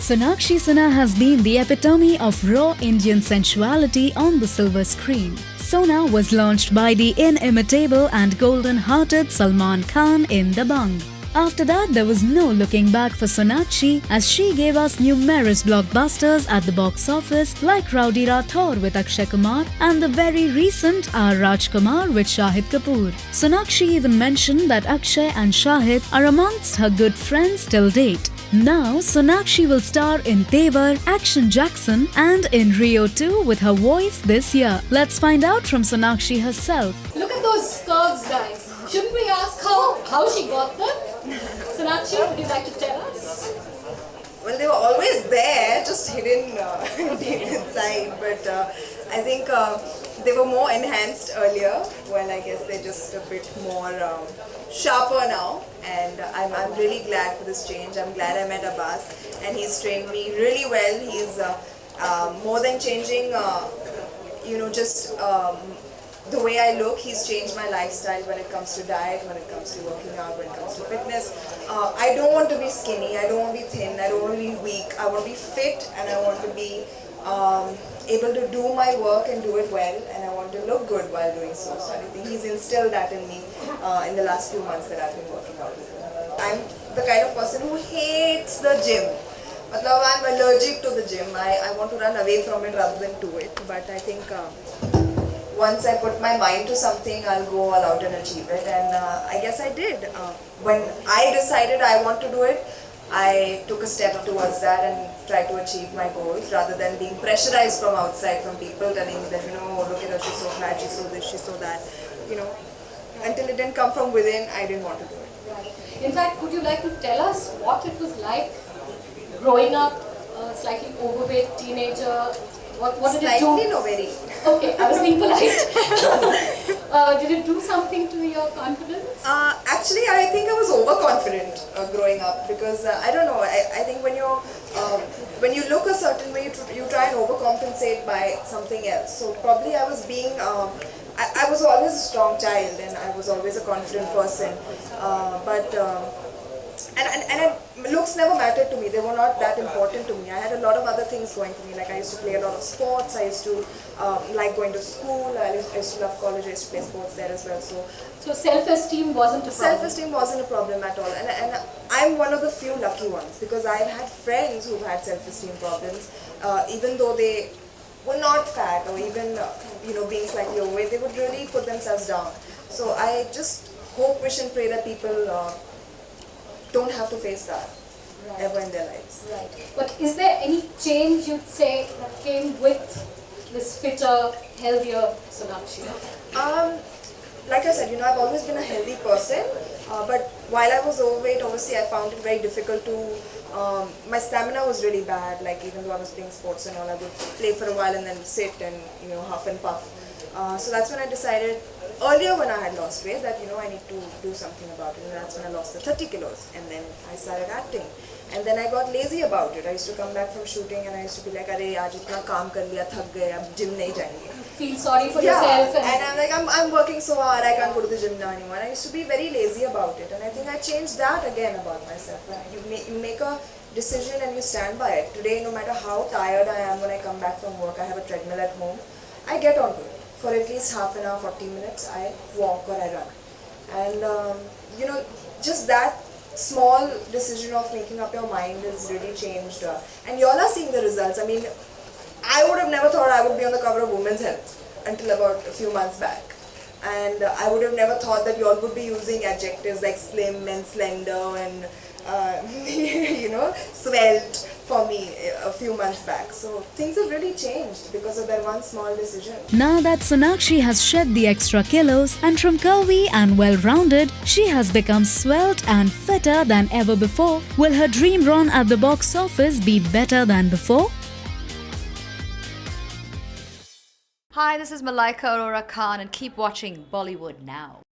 Sonakshi Sinha has been the epitome of raw Indian sensuality on the silver screen. Sona was launched by the inimitable and golden-hearted Salman Khan in Dabangg. After that, there was no looking back for Sonakshi as she gave us numerous blockbusters at the box office like Rowdy Rathore with Akshay Kumar and the very recent R. Rajkumar with Shahid Kapoor. Sonakshi even mentioned that Akshay and Shahid are amongst her good friends till date. Now, Sonakshi will star in Tevar, Action Jackson and in Rio 2 with her voice this year. Let's find out from Sonakshi herself. Look at those curves, guys. Shouldn't we ask how she got them? Sonakshi, would you like to tell us? Well, they were always there, just hidden deep inside. But I think they were more enhanced earlier. Well, I guess they're just a bit more sharper now. And I'm really glad for this change. I'm glad I met Abbas, and he's trained me really well. He's more than changing, just the way I look. He's changed my lifestyle when it comes to diet, when it comes to working out, when it comes to fitness. I don't want to be skinny, I don't want to be thin, I don't want to be weak. I want to be fit, and I want to be able to do my work and do it well, and I want to look good while doing so. So I think he's instilled that in me in the last few months that I've been working out with him. I'm the kind of person who hates the gym. I'm allergic to the gym. I want to run away from it rather than to it. But I think once I put my mind to something, I'll go all out and achieve it. And I guess I did. When I decided I want to do it, I took a step towards that and tried to achieve my goals rather than being pressurized from outside, from people telling me that, look at her, she's so fat, she's so this, she's so that. Until it didn't come from within, I didn't want to do it. Right. In fact, would you like to tell us what it was like growing up a slightly overweight teenager? What did it do? Slightly, no, very. Okay, I was being polite. Did it do something to your confidence? Actually, I think I was overconfident growing up because I don't know. I think when you look a certain way, you try and overcompensate by something else. So probably I was being. I was always a strong child and I was always a confident person. And looks never mattered to me. They were not that important to me. I had a lot of other things going for me. Like I used to play a lot of sports. I used to like going to school. I used to love college. I used to play sports there as well. So self-esteem wasn't a problem? Self-esteem wasn't a problem at all. And I'm one of the few lucky ones because I've had friends who've had self-esteem problems. Even though they were not fat or even being slightly overweight, they would really put themselves down. So I just hope, wish and pray that people don't have to face that ever in their lives. Right. But is there any change you'd say that came with this fitter, healthier Sonakshi? Like I said, I've always been a healthy person, but while I was overweight, obviously I found it very difficult to, my stamina was really bad, like even though I was playing sports and all, I would play for a while and then sit and, huff and puff. So that's when I decided, earlier when I had lost weight, that I need to do something about it, and that's when I lost the 30 kilos, and then I started acting. And then I got lazy about it. I used to come back from shooting and I used to be like, "Arey, aaj itna kaam kar liya, thak gaye, ab gym nahi jayenge." Feel sorry for yourself. And I'm like, I'm working so hard, I can't go to the gym now anymore. I used to be very lazy about it, and I think I changed that again about myself. You make a decision and you stand by it. Today, no matter how tired I am when I come back from work, I have a treadmill at home, I get onto it. For at least half an hour, 40 minutes, I walk or I run. And, just that small decision of making up your mind has really changed. And you all are seeing the results. I mean, I would have never thought I would be on the cover of Women's Health until about a few months back. And I would have never thought that you all would be using adjectives like slim and slender and, svelte for me a few months back. So things have really changed because of that one small decision. Now that Sonakshi has shed the extra kilos and from curvy and well-rounded, she has become svelte and fitter than ever before. Will her dream run at the box office be better than before? Hi, this is Malaika Arora Khan and keep watching Bollywood Now.